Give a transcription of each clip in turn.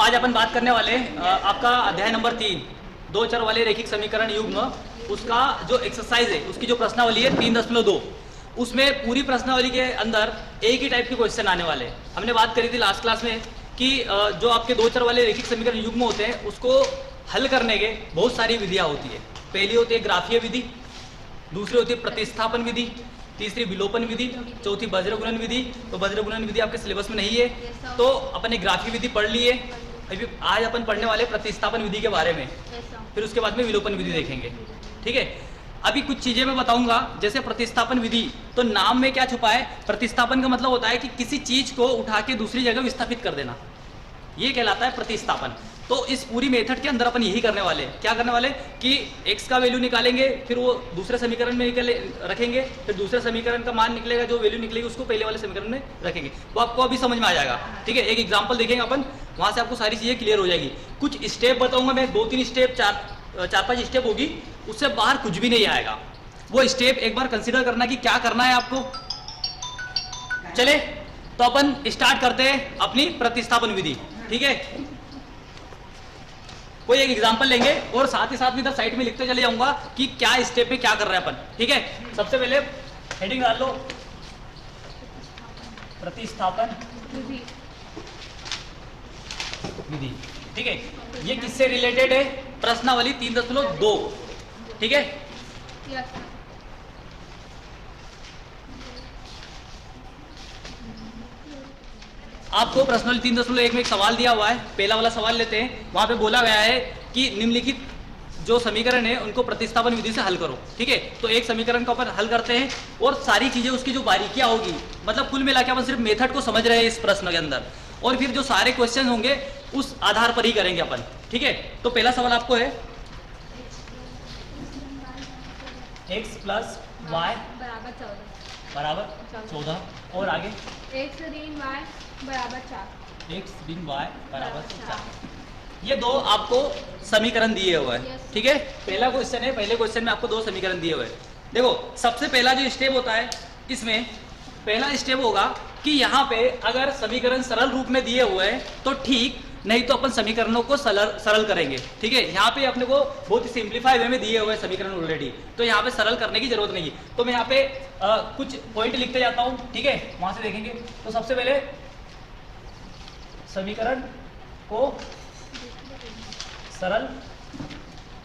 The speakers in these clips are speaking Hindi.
आज अपन बात करने वाले आपका अध्याय नंबर 3 दो चर वाले रैखिक समीकरण युग्म, उसका जो एक्सरसाइज है, उसकी जो प्रश्नावली है 3.2, उसमें पूरी प्रश्नावली के अंदर एक ही टाइप के क्वेश्चन आने वाले। हमने बात करी थी लास्ट क्लास में कि जो आपके दो चर वाले रैखिक समीकरण युग्म होते हैं उसको हल करने के बहुत सारी विधियाँ होती है। पहली होती है ग्राफीय विधि, दूसरी होती है प्रतिस्थापन विधि, तीसरी विलोपन विधि, चौथी वज्रगुणन विधि। तो वज्रगुणन विधि आपके सिलेबस में नहीं है, तो अपन ने ग्राफीय विधि पढ़ ली है। अभी आज अपन पढ़ने वाले प्रतिस्थापन विधि के बारे में, फिर उसके बाद में विलोपन विधि देखेंगे। ठीक है, अभी कुछ चीजें मैं बताऊंगा। जैसे प्रतिस्थापन विधि, तो नाम में क्या छुपा है? प्रतिस्थापन का मतलब होता है कि किसी चीज को उठा के दूसरी जगह विस्थापित कर देना, ये कहलाता है प्रतिस्थापन। तो इस पूरी मेथड के अंदर अपन यही करने वाले हैं। क्या करने वाले कि x का वैल्यू निकालेंगे, फिर वो दूसरे समीकरण में रखेंगे, फिर दूसरे समीकरण का मान निकलेगा, जो वैल्यू निकलेगी उसको पहले वाले समीकरण में रखेंगे। वो आपको अभी समझ में आ जाएगा। ठीक है, एक एग्जांपल देखेंगे अपन, वहां से आपको सारी चीजें क्लियर हो जाएगी। कुछ स्टेप बताऊंगा मैं, 2-3 स्टेप, 4-5 स्टेप होगी, उससे बाहर कुछ भी नहीं आएगा। वो स्टेप एक बार कंसिडर करना कि क्या करना है आपको। चले तो अपन स्टार्ट करते हैं अपनी प्रतिस्थापन विधि। ठीक है, कोई एक एग्जांपल लेंगे और साथ ही साथ में इधर साइड में लिखते चले जाऊंगा कि क्या स्टेप में क्या कर रहे हैं अपन। ठीक है, सबसे पहले हेडिंग डाल लो प्रतिस्थापन विधि। ठीक है, ये किससे रिलेटेड है? प्रश्नावली 3.2। ठीक है, आपको प्रश्नावली 3.1 में एक सवाल दिया हुआ है। पहला वाला सवाल लेते हैं। वहां पे बोला गया है कि निम्नलिखित जो समीकरण है उनको प्रतिस्थापन विधि से हल करो। ठीक है, तो एक समीकरण को अपन हल करते हैं और सारी चीजें उसकी जो बारीकियां होगी, मतलब कुल मिला के अपन सिर्फ मेथड को समझ रहे हैं इस प्रश्न के अंदर, और फिर जो सारे क्वेश्चन होंगे उस आधार पर ही करेंगे अपन। ठीक है, तो पहला सवाल आपको है x प्लस वाई बराबर 14, और आगे x ऋण y बराबर 4। x ऋण y बराबर 4। ये दो आपको समीकरण दिए हुए हैं। ठीक है, पहला क्वेश्चन है, पहले क्वेश्चन में आपको दो समीकरण दिए हुए हैं। देखो, सबसे पहला जो स्टेप होता है इसमें, पहला स्टेप होगा कि यहाँ पे अगर समीकरण सरल रूप में दिए हुए हैं तो ठीक, नहीं तो अपन समीकरणों को सरल करेंगे। ठीक है, यहाँ पे अपने को बहुत ही सिंप्लीफाई वे में दिए हुए समीकरण ऑलरेडी, तो यहाँ पे सरल करने की जरूरत नहीं है। तो मैं यहाँ पे कुछ पॉइंट लिखते जाता हूँ। ठीक है, वहां से देखेंगे। तो सबसे पहले समीकरण को सरल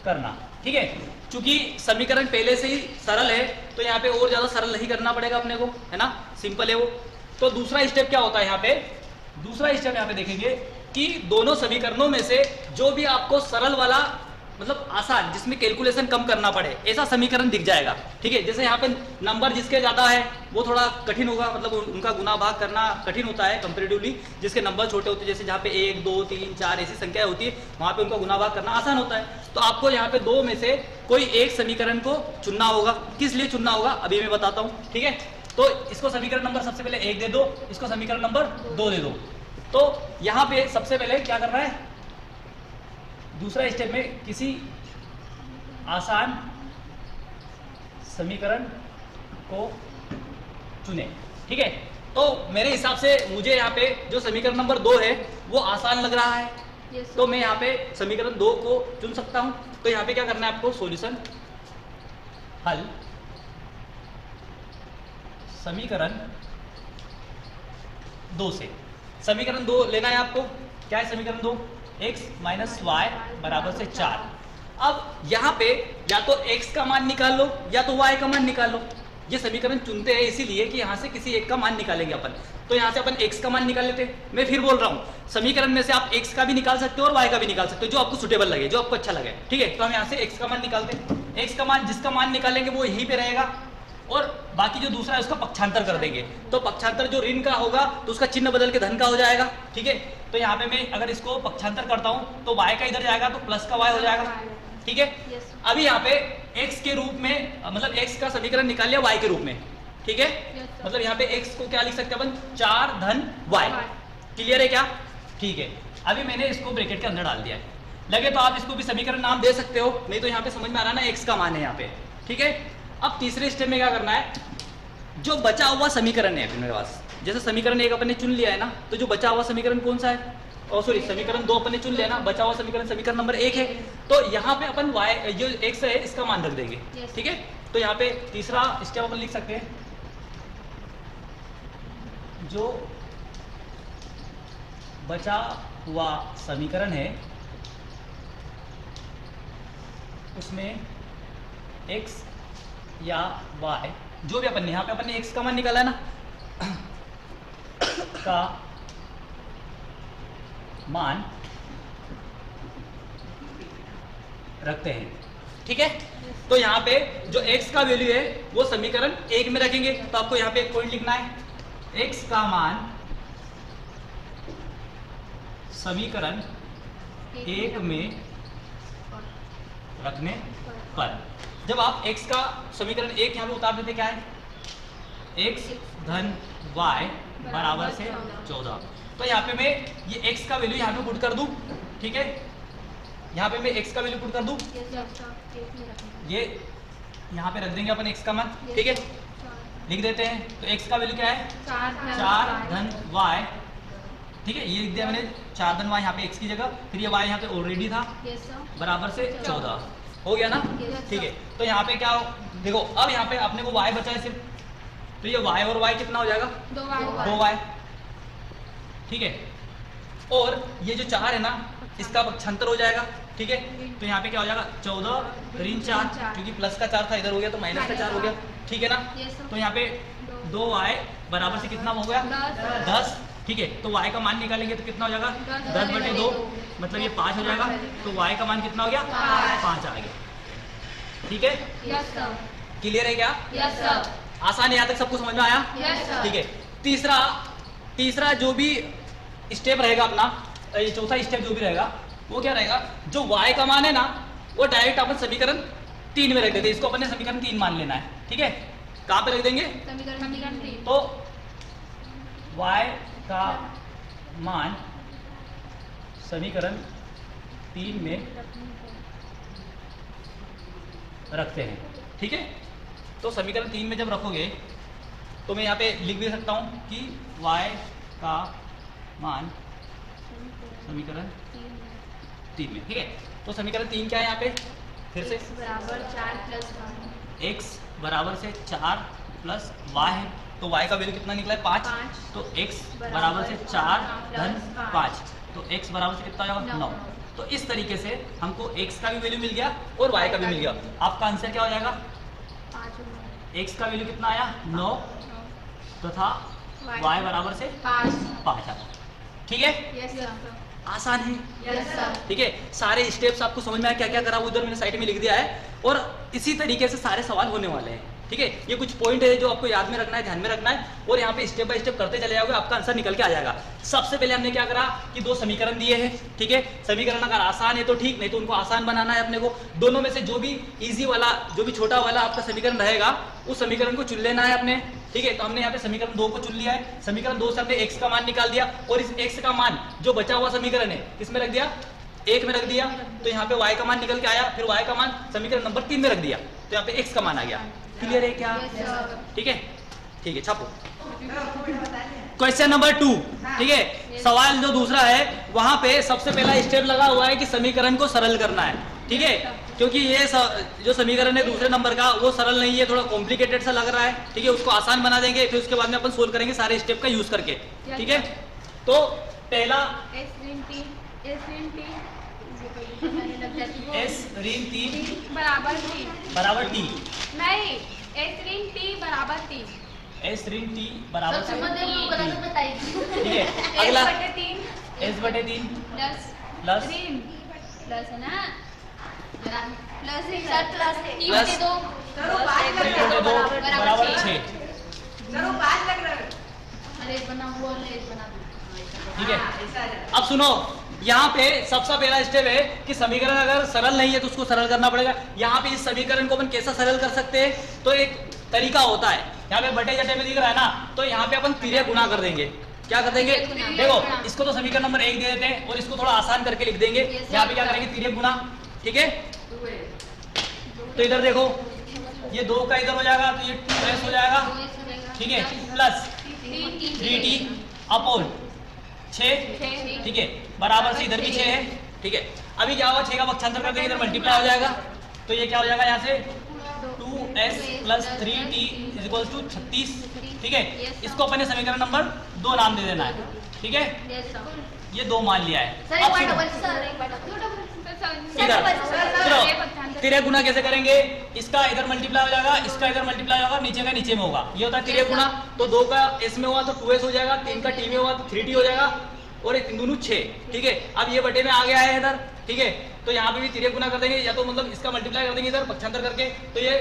करना। ठीक है, चूंकि समीकरण पहले से ही सरल है तो यहाँ पे और ज्यादा सरल नहीं करना पड़ेगा अपने को, है ना, सिंपल है वो। तो दूसरा स्टेप क्या होता है यहाँ पे? दूसरा स्टेप यहाँ पे देखेंगे कि दोनों समीकरणों में से जो भी आपको सरल वाला, मतलब आसान, जिसमें कैलकुलेशन कम करना पड़े, ऐसा समीकरण दिख जाएगा। ठीक है, जैसे यहाँ पे नंबर जिसके ज्यादा है वो थोड़ा कठिन होगा, मतलब उनका गुना भाग करना कठिन होता है कंपेरेटिवली। जिसके नंबर छोटे होते हैं, जैसे जहाँ पे 1, 2, 3, 4 ऐसी संख्या होती है, वहां पे उनका गुना भाग करना आसान होता है। तो आपको यहाँ पे दो में से कोई एक समीकरण को चुनना होगा। किस लिए चुनना होगा अभी मैं बताता हूँ। ठीक है, तो इसको समीकरण नंबर सबसे पहले 1 दे दो, इसको समीकरण नंबर 2 दे दो। तो यहाँ पे सबसे पहले क्या करना है? दूसरा स्टेप में किसी आसान समीकरण को चुने। ठीक है, तो मेरे हिसाब से मुझे यहाँ पे जो समीकरण नंबर 2 है वो आसान लग रहा है, तो मैं यहाँ पे समीकरण 2 को चुन सकता हूँ। तो यहाँ पे क्या करना है आपको? सॉल्यूशन हल समीकरण 2 से। समीकरण 2 लेना है आपको। क्या है समीकरण 2? x माइनस वाई बराबर से 4। अब यहाँ पे या तो x का मान निकाल लो या तो y का मान निकाल लो। ये समीकरण चुनते हैं इसीलिए कि यहाँ से किसी एक का मान निकालेंगे अपन। तो यहाँ से अपन x का मान निकाल लेते हैं। मैं फिर बोल रहा हूँ, समीकरण में से आप x का भी निकाल सकते हो और y का भी निकाल सकते हो, जो आपको सुटेबल लगे, जो आपको अच्छा लगे। ठीक है, तो हम यहाँ से x का मान निकालते हैं। x का मान, जिसका मान निकालेंगे वो यहीं पे रहेगा, और बाकी जो दूसरा है उसका पक्षांतर कर देंगे। तो पक्षांतर जो ऋण का होगा तो उसका चिन्ह बदल के धन का हो जाएगा। ठीक है, तो यहाँ पे मैं अगर इसको पक्षांतर करता हूँ तो y का इधर जाएगा तो प्लस का y हो जाएगा। ठीक है, अभी यहाँ पे x के रूप में, मतलब x का समीकरण निकाल लिया y के रूप में। ठीक है, मतलब यहाँ पे x को क्या लिख सकते हैं अपन? 4 धन y। क्लियर है क्या? ठीक है, अभी मैंने इसको ब्रैकेट के अंदर डाल दिया है। लगे तो आप इसको भी समीकरण नाम दे सकते हो, नहीं तो यहाँ पे समझ में आ रहा है ना x का मान है यहाँ पे। ठीक है, अब तीसरे स्टेप में क्या करना है? जो बचा हुआ समीकरण है मेरे पास, जैसे समीकरण 1 अपन ने चुन लिया है ना, तो जो बचा हुआ समीकरण कौन सा है? सॉरी समीकरण 2 अपन ने चुन लिया ना, बचा हुआ समीकरण समीकरण नंबर 1 है। तो यहाँ पे अपन y जो x है इसका मान रख देंगे, ठीक है। तो यहाँ पे तीसरा स्टेप अपन लिख सकते हैं, जो बचा हुआ समीकरण है उसमें x या y जो भी अपन ने, यहाँ पे अपन ने x का मान निकाला है ना, का मान रखते हैं, ठीक है। तो यहाँ पे जो x का वैल्यू है वो समीकरण 1 में रखेंगे। तो आपको यहाँ पे एक पॉइंट लिखना है, x का मान समीकरण 1 में रखने पर, जब आप x का समीकरण 1 यहाँ पे उतार देते क्या है, x धन y बराबर से 14। तो यहाँ पे मैं ये x का वैल्यू यहाँ पे पुट कर दूं, ठीक है। यहाँ पे मैं x का वैल्यू पुट कर दूं, ये यहाँ पे रख देंगे अपन x का मान, ठीक है। लिख देते हैं, तो x का वैल्यू क्या है 4 धन y, ठीक है। ये लिख दिया मैंने 4 धन y यहाँ पे x की जगह, फिर ये y यहाँ पे ऑलरेडी था बराबर से 14, हो गया ना, ठीक है। तो यहाँ पे क्या हो, देखो अब यहाँ पे अपने को y बचा है सिर्फ, तो ये y और y कितना हो जाएगा 2y, ठीक है। और ये जो 4 है ना इसका पक्षांतर हो जाएगा, ठीक है। तो यहाँ पे क्या हो जाएगा 14 ऋण 4, क्योंकि प्लस का 4 था इधर हो गया तो माइनस का 4 हो गया, ठीक है ना। तो यहाँ पे 2y बराबर से कितना हो गया 10, ठीक है। तो y का मान निकालेंगे तो कितना हो जाएगा 10/2, मतलब ये 5 हो जाएगा। तो y का मान कितना हो गया 5 आ गया, ठीक है। क्लियर है क्या? आसान, यहाँ तक सबको समझ में आया? ठीक है। तीसरा जो भी स्टेप रहेगा अपना, ये चौथा स्टेप जो भी रहेगा वो क्या रहेगा, जो y का मान है ना वो डायरेक्ट अपन समीकरण 3 में रख देते हैं। इसको अपन ने समीकरण 3 मान लेना है, ठीक है। कहाँ पे रख देंगे, समीकरण 3। तो y का मान समीकरण 3 में रखते हैं, ठीक है। तो समीकरण 3 में जब रखोगे तो मैं यहाँ पे लिख भी सकता हूँ कि y का मान समीकरण 3 में, ठीक है। तो समीकरण 3 क्या है यहाँ पे, फिर से x बराबर 4 प्लस x बराबर से 4 प्लस y है, तो y का वैल्यू कितना निकला है 5, तो x बराबर से 4 धन 5, तो x बराबर से कितना हो जाएगा 9। तो इस तरीके से हमको x का भी वैल्यू मिल गया और y का भी मिल गया। आपका आंसर क्या हो जाएगा, x का वैल्यू कितना आया 9 तथा y बराबर से 5 आया, ठीक है। आसान है, ठीक है। सारे स्टेप्स आपको समझ में आया क्या क्या करा, उधर मैंने साइड में लिख दिया है। और इसी तरीके से सारे सवाल होने वाले हैं, ठीक है। ये कुछ पॉइंट है जो आपको याद में रखना है, ध्यान में रखना है, और यहाँ पे स्टेप बाय स्टेप करते चले जाओगे, आपका आंसर निकल के आ जाएगा। सबसे पहले हमने क्या करा कि 2 समीकरण दिए हैं, ठीक है। समीकरण अगर आसान है तो ठीक, नहीं तो उनको आसान बनाना है अपने को। दोनों में से जो भी इजी वाला, जो भी छोटा वाला आपका समीकरण रहेगा उस समीकरण को चुन लेना है अपने, ठीक है। तो हमने यहाँ पे समीकरण 2 को चुन लिया है। समीकरण 2 से हमने x का मान निकाल दिया, और इस x का मान जो बचा हुआ समीकरण है किसमें रख दिया, 1 में रख दिया। तो यहाँ पे y का मान निकल के आया, फिर y का मान समीकरण नंबर 3 में रख दिया, तो यहाँ पे x का मान आ गया। क्लियर है क्या? ठीक है, ठीक है, छापो। क्वेश्चन नंबर 2, ठीक है। सवाल जो दूसरा है वहां पे सबसे पहला स्टेप लगा हुआ है कि समीकरण को सरल करना है, ठीक है। क्योंकि ये जो समीकरण है दूसरे नंबर का वो सरल नहीं है, थोड़ा कॉम्प्लिकेटेड सा लग रहा है, ठीक है। उसको आसान बना देंगे, फिर उसके बाद में अपन सोल्व करेंगे सारे स्टेप का यूज करके, ठीक है। तो पहला s ऋण t बराबर t, नहीं s ऋण t बराबर 3, s ऋण t बराबर से 3, ठीक है। अगला s/3 प्लस ऋण प्लस है ना, प्लस प्लस 2 बराबर 6, ठीक है। अब सुनो, यहाँ पे सबसे पहला स्टेप है कि समीकरण अगर सरल नहीं है तो उसको सरल करना पड़ेगा। यहाँ पे इस समीकरण को अपन कैसा सरल कर सकते हैं, तो एक तरीका होता है, यहाँ पे बटे जटे में दिख रहा है ना, तो यहाँ पे अपन तिर्यक गुणा कर देंगे। क्या कर देंगे, देखो इसको तो समीकरण नंबर 1 दे देते हैं और इसको थोड़ा आसान करके लिख देंगे। यहाँ पे क्या करेंगे, तिर्यक गुणा, ठीक है। तो इधर देखो ये 2 का इधर हो जाएगा तो ये 2s हो जाएगा, ठीक है, प्लस 3t अपॉन 6, ठीक है, बराबर से इधर भी 6 है, ठीक है। अभी क्या होगा, 6 का पक्षांतर कर देंगे, इधर मल्टीप्लाई हो जाएगा, तो ये क्या हो जाएगा यहाँ से 2s + 3t = 36, ठीक है। इसको अपने समीकरण नंबर 2 नाम दे देना है, ठीक है। ये 2 मान लिया है। अब तिर्यक गुणा कैसे करेंगे, इसका इधर मल्टीप्लाई हो जाएगा, इसका इधर मल्टीप्लाई होगा, नीचे का नीचे में होगा, ये होता है तिर्यक गुणा। तो 2 का s में होगा तो 2s हो जाएगा, 3 का t में होगा तो 3t हो जाएगा, और ये 3 दूनी 6, ठीक है। अब ये बटे में आ गया है इधर, ठीक है, तो यहाँ पे भी तिर्यक गुणा कर देंगे, या तो मतलब इसका मल्टीप्लाई कर देंगे इधर पक्षांतर करके, तो ये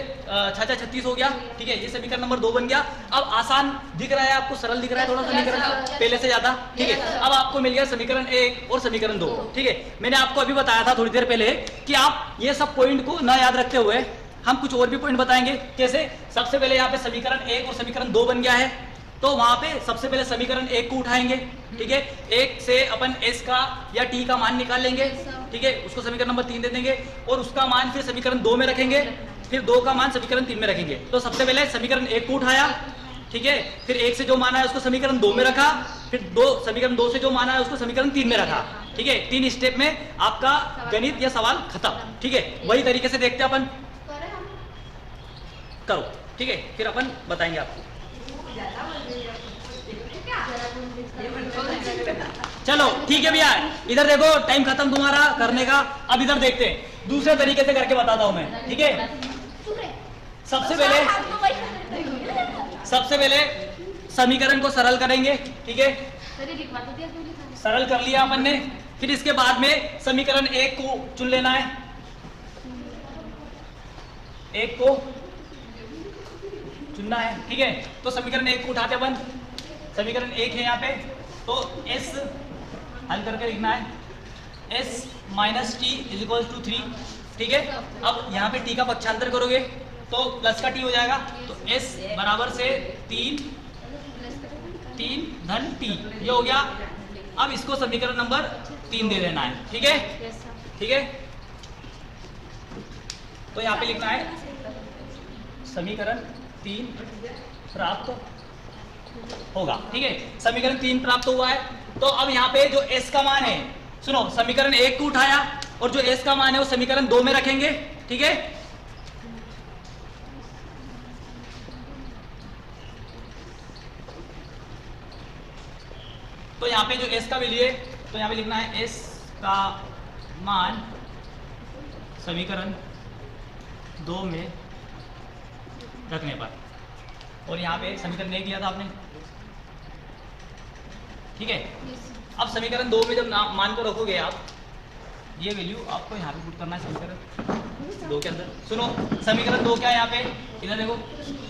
6 36 हो गया, ठीक है। ये समीकरण नंबर 2 बन गया। अब आसान दिख रहा है आपको, सरल दिख रहा है थोड़ा समीकरण पहले से ज्यादा, ठीक है। अब आपको मिल गया समीकरण 1 और समीकरण 2, ठीक है। मैंने आपको अभी बताया था थोड़ी देर पहले कि आप ये सब पॉइंट को ना याद रखते हुए हम कुछ और भी पॉइंट बताएंगे। कैसे, सबसे पहले यहाँ पे समीकरण 1 और समीकरण 2 बन गया है, तो वहां पे सबसे पहले समीकरण 1 को उठाएंगे, ठीक है। 1 से अपन s का या t का मान निकाल लेंगे, ठीक है, उसको समीकरण नंबर 3 दे देंगे, और उसका मान फिर समीकरण 2 में रखेंगे, फिर 2 का मान समीकरण 3 में रखेंगे। तो सबसे पहले समीकरण 1 को उठाया, ठीक है, फिर 1 से जो मान आया उसको समीकरण 2 में रखा, फिर समीकरण 2 से जो मान आया उसको समीकरण 3 में रखा, ठीक है। 3 स्टेप में आपका गणित या सवाल खत्म, ठीक है। वही तरीके से देखते हैं अपन, करो, ठीक है, फिर अपन बताएंगे आपको। चलो ठीक है भैया, इधर देखो टाइम खत्म तुम्हारा करने का। अब इधर देखते हैं, दूसरे तरीके से करके बताता हूं मैं, ठीक है। सबसे पहले समीकरण को सरल करेंगे, ठीक है, सरल कर लिया अपन ने। फिर इसके बाद में समीकरण 1 को चुन लेना है, 1 को चुनना है, ठीक है। तो समीकरण 1 को उठाते अपन, समीकरण 1 है यहाँ पे, तो s हल करके लिखना है, s - t = 3, ठीक है। अब यहाँ पे t का पक्षांतर करोगे तो प्लस का t हो जाएगा, तो s बराबर से 3 धन t, ये हो गया। अब इसको समीकरण नंबर 3 दे देना है, ठीक है, ठीक है। तो यहाँ पे लिखना है समीकरण 3 प्राप्त होगा, ठीक है। समीकरण 3 प्राप्त हुआ है, तो अब यहाँ पे जो s का मान है, सुनो, समीकरण 1 को उठाया और जो s का मान है वो समीकरण 2 में रखेंगे, ठीक है। तो यहाँ पे जो s का वैल्यू है, तो यहाँ पे लिखना है s का मान समीकरण 2 में रखने पर, और यहाँ पे समीकरण 1 दिया था आपने, ठीक है। अब समीकरण 2 में जब मान को रखोगे आप, ये वैल्यू आपको यहाँ पे पुट करना है समीकरण 2 के अंदर। सुनो, समीकरण 2 क्या है यहाँ पे, इधर देखो,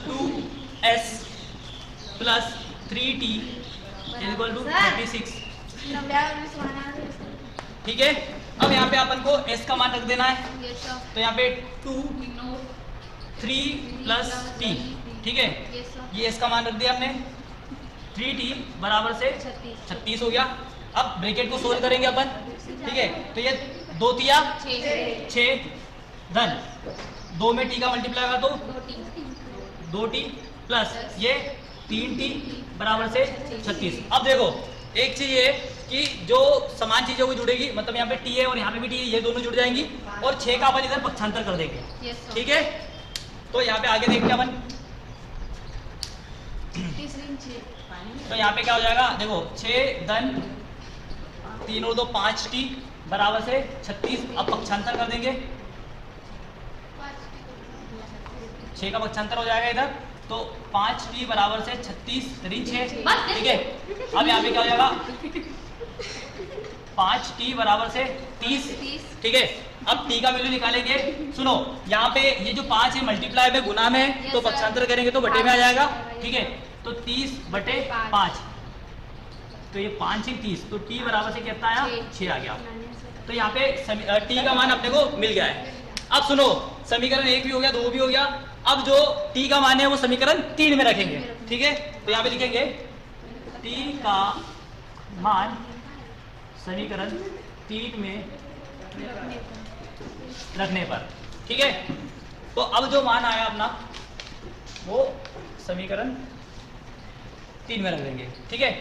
2s + 3t = 36, ठीक है। अब यहाँ पे अपन को s का मान रख देना है, तो यहाँ पे 2 3 + t, ठीक है, ये s का मान रख दिया हमने, 3t बराबर से 36 हो गया। अब ब्रैकेट को सोल्व करेंगे अपन, ठीक है, तो ये 2 तिया 6 धन 2 में t का मल्टीप्लाई होगा तो 2t प्लस ये 3t बराबर से 36। अब देखो एक चीज ये कि जो समान चीजें वो जुड़ेगी, मतलब यहाँ पे t है और यहाँ पे भी t है, ये दोनों जुड़ जाएंगी, और 6 का अपन इधर पक्षांतर कर देंगे, ठीक है। तो यहाँ पे आगे देखते हैं अपन, तो यहाँ पे क्या हो जाएगा, देखो 6 धन 3 और 2 5t बराबर से 36। अब पक्षांतर कर देंगे, 6 का पक्षांतर हो जाएगा इधर, तो 5t बराबर से 36 3 6, ठीक है। अब यहाँ पे क्या हो जाएगा, 5t बराबर से 30, ठीक है। अब t का वैल्यू निकालेंगे। सुनो, यहाँ पे ये जो 5 है मल्टीप्लाई में गुना में, तो पक्षांतर करेंगे तो बटे में आ जाएगा, ठीक है। तो 30/5, तो ये 5 ही 30, तो t बराबर से कितना आया, 6 आ गया। तो यहाँ पे t का मान अपने को मिल गया है। अब सुनो, समीकरण 1 भी हो गया, 2 भी हो गया। अब जो t का मान है वो समीकरण 3 में रखेंगे, ठीक है। तो यहाँ पे लिखेंगे t का मान समीकरण 3 में रखने पर, ठीक है। तो अब जो मान आया अपना वो समीकरण 3 में रख देंगे, ठीक है।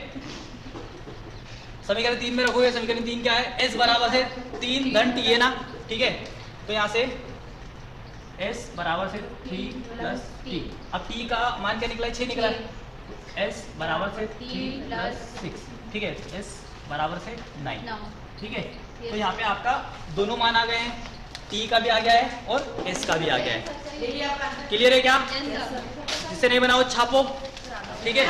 समीकरण 3 में रखोगे, समीकरण 3 क्या है, s बराबर है 3 धन t है ना, ठीक है। तो यहाँ से s बराबर से 3 प्लस t, अब t का मान क्या निकला है, 6 निकला है, s बराबर से 3 प्लस 6, ठीक है, s बराबर से 9, ठीक है। तो यहाँ पे आपका दोनों मान आ गए हैं, t का भी आ गया है और s का भी आ गया है। क्लियर है क्या? जिससे नहीं बनाओ छापो, ठीक है।